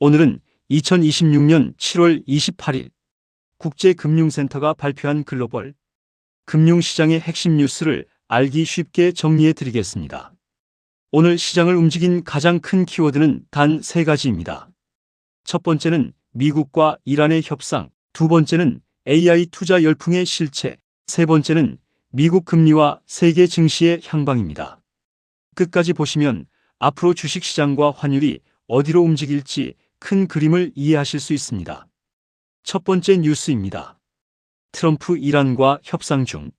오늘은 2026년 7월 28일 국제금융센터가 발표한 글로벌 금융시장의 핵심 뉴스를 알기 쉽게 정리해 드리겠습니다. 오늘 시장을 움직인 가장 큰 키워드는 단 세 가지입니다. 첫 번째는 미국과 이란의 협상, 두 번째는 AI 투자 열풍의 실체, 세 번째는 미국 금리와 세계 증시의 향방입니다. 끝까지 보시면 앞으로 주식시장과 환율이 어디로 움직일지 큰 그림을 이해하실 수 있습니다. 첫 번째 뉴스입니다. 트럼프 이란과 협상 중.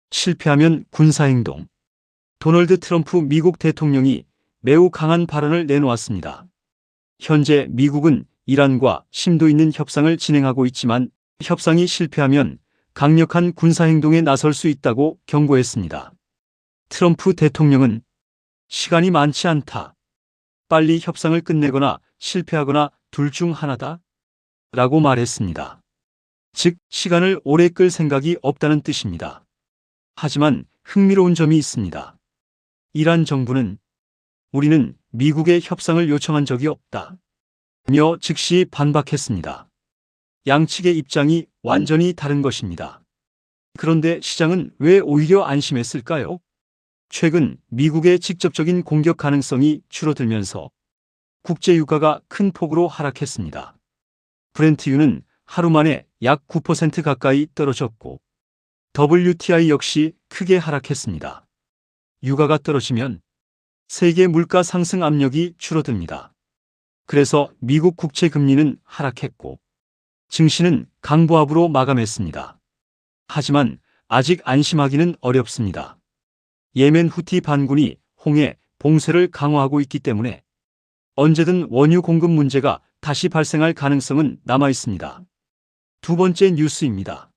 실패하면 군사행동. 도널드 트럼프 미국 대통령이 매우 강한 발언을 내놓았습니다. 현재 미국은 이란과 심도 있는 협상을 진행하고 있지만 협상이 실패하면 강력한 군사행동에 나설 수 있다고 경고했습니다. 트럼프 대통령은 시간이 많지 않다. 빨리 협상을 끝내거나 실패하거나 둘 중 하나다. 라고 말했습니다. 즉, 시간을 오래 끌 생각이 없다는 뜻입니다. 하지만 흥미로운 점이 있습니다. 이란 정부는 우리는 미국의 협상을 요청한 적이 없다. 며 즉시 반박했습니다. 양측의 입장이 완전히 다른 것입니다. 그런데 시장은 왜 오히려 안심했을까요? 최근 미국의 직접적인 공격 가능성이 줄어들면서 국제유가가 큰 폭으로 하락했습니다. 브렌트유는 하루 만에 약 9% 가까이 떨어졌고 WTI 역시 크게 하락했습니다. 유가가 떨어지면 세계 물가 상승 압력이 줄어듭니다. 그래서 미국 국채 금리는 하락했고 증시는 강보합으로 마감했습니다. 하지만 아직 안심하기는 어렵습니다. 예멘 후티 반군이 홍해, 봉쇄를 강화하고 있기 때문에 언제든 원유 공급 문제가 다시 발생할 가능성은 남아 있습니다. 두 번째 뉴스입니다.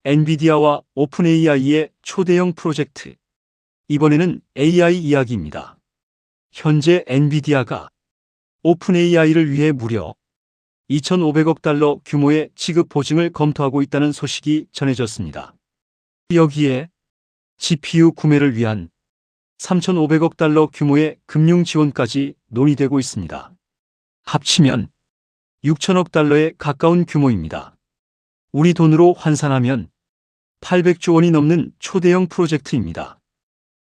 엔비디아와 오픈 AI의 초대형 프로젝트. 이번에는 AI 이야기입니다. 현재 엔비디아가 오픈 AI를 위해 무려 2,500억 달러 규모의 지급 보증을 검토하고 있다는 소식이 전해졌습니다. 여기에 GPU 구매를 위한 3,500억 달러 규모의 금융 지원까지 논의되고 있습니다. 합치면 6천억 달러에 가까운 규모입니다. 우리 돈으로 환산하면 800조 원이 넘는 초대형 프로젝트입니다.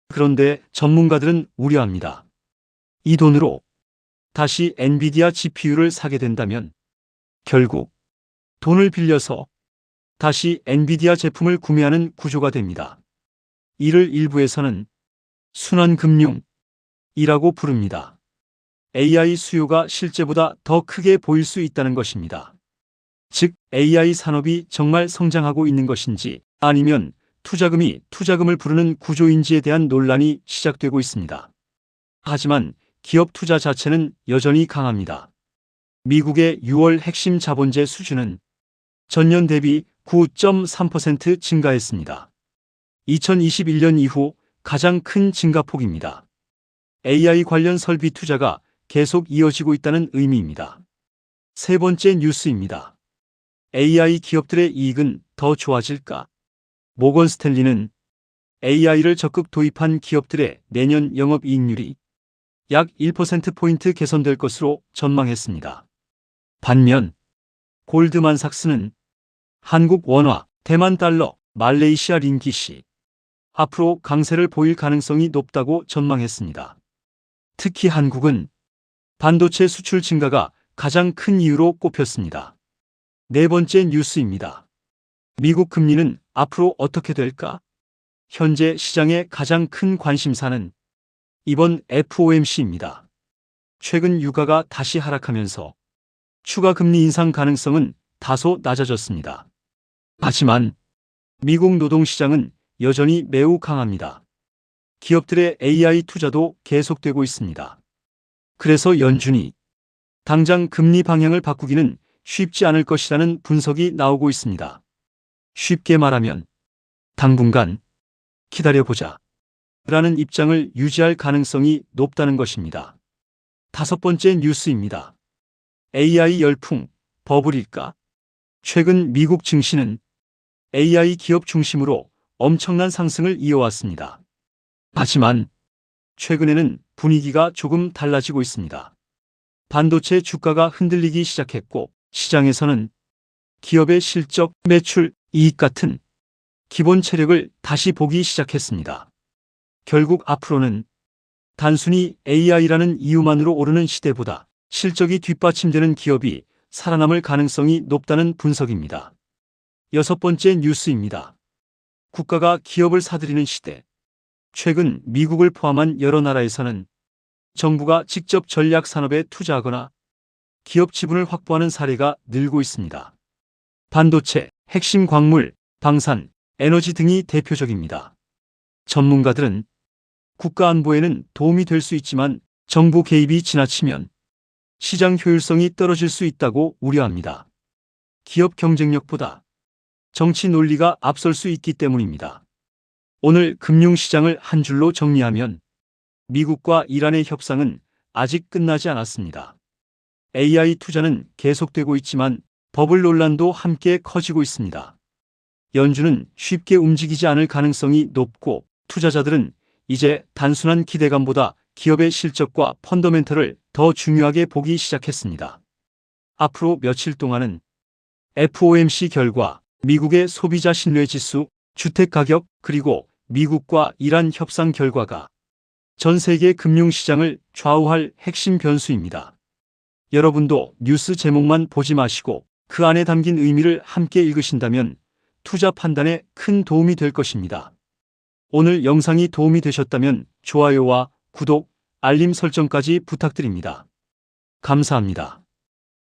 그런데 전문가들은 우려합니다. 이 돈으로 다시 엔비디아 GPU를 사게 된다면 결국 돈을 빌려서 다시 엔비디아 제품을 구매하는 구조가 됩니다. 이를 일부에서는 순환금융이라고 부릅니다. AI 수요가 실제보다 더 크게 보일 수 있다는 것입니다. 즉, AI 산업이 정말 성장하고 있는 것인지 아니면 투자금이 투자금을 부르는 구조인지에 대한 논란이 시작되고 있습니다. 하지만 기업 투자 자체는 여전히 강합니다. 미국의 6월 핵심 자본재 수준은 전년 대비 9.3% 증가했습니다. 2021년 이후 가장 큰 증가폭입니다. AI 관련 설비 투자가 계속 이어지고 있다는 의미입니다. 세 번째 뉴스입니다. AI 기업들의 이익은 더 좋아질까? 모건 스탠리는 AI를 적극 도입한 기업들의 내년 영업이익률이 약 1%포인트 개선될 것으로 전망했습니다. 반면 골드만삭스는 한국 원화, 대만 달러, 말레이시아 링깃이 앞으로 강세를 보일 가능성이 높다고 전망했습니다. 특히 한국은 반도체 수출 증가가 가장 큰 이유로 꼽혔습니다. 네 번째 뉴스입니다. 미국 금리는 앞으로 어떻게 될까? 현재 시장의 가장 큰 관심사는 이번 FOMC입니다. 최근 유가가 다시 하락하면서 추가 금리 인상 가능성은 다소 낮아졌습니다. 하지만 미국 노동시장은 여전히 매우 강합니다. 기업들의 AI 투자도 계속되고 있습니다. 그래서 연준이 당장 금리 방향을 바꾸기는 쉽지 않을 것이라는 분석이 나오고 있습니다. 쉽게 말하면 당분간 기다려보자 라는 입장을 유지할 가능성이 높다는 것입니다. 다섯 번째 뉴스입니다. AI 열풍, 버블일까? 최근 미국 증시는 AI 기업 중심으로 엄청난 상승을 이어왔습니다. 하지만 최근에는 분위기가 조금 달라지고 있습니다. 반도체 주가가 흔들리기 시작했고 시장에서는 기업의 실적, 매출, 이익 같은 기본 체력을 다시 보기 시작했습니다. 결국 앞으로는 단순히 AI라는 이유만으로 오르는 시대보다 실적이 뒷받침되는 기업이 살아남을 가능성이 높다는 분석입니다. 여섯 번째 뉴스입니다. 국가가 기업을 사들이는 시대. 최근 미국을 포함한 여러 나라에서는 정부가 직접 전략 산업에 투자하거나 기업 지분을 확보하는 사례가 늘고 있습니다. 반도체, 핵심 광물, 방산, 에너지 등이 대표적입니다. 전문가들은 국가 안보에는 도움이 될 수 있지만 정부 개입이 지나치면 시장 효율성이 떨어질 수 있다고 우려합니다. 기업 경쟁력보다 정치 논리가 앞설 수 있기 때문입니다. 오늘 금융시장을 한 줄로 정리하면 미국과 이란의 협상은 아직 끝나지 않았습니다. AI 투자는 계속되고 있지만 버블 논란도 함께 커지고 있습니다. 연준은 쉽게 움직이지 않을 가능성이 높고 투자자들은 이제 단순한 기대감보다 기업의 실적과 펀더멘털을 더 중요하게 보기 시작했습니다. 앞으로 며칠 동안은 FOMC 결과, 미국의 소비자 신뢰 지수, 주택 가격, 그리고 미국과 이란 협상 결과가 전 세계 금융시장을 좌우할 핵심 변수입니다. 여러분도 뉴스 제목만 보지 마시고 그 안에 담긴 의미를 함께 읽으신다면 투자 판단에 큰 도움이 될 것입니다. 오늘 영상이 도움이 되셨다면 좋아요와 구독, 알림 설정까지 부탁드립니다. 감사합니다.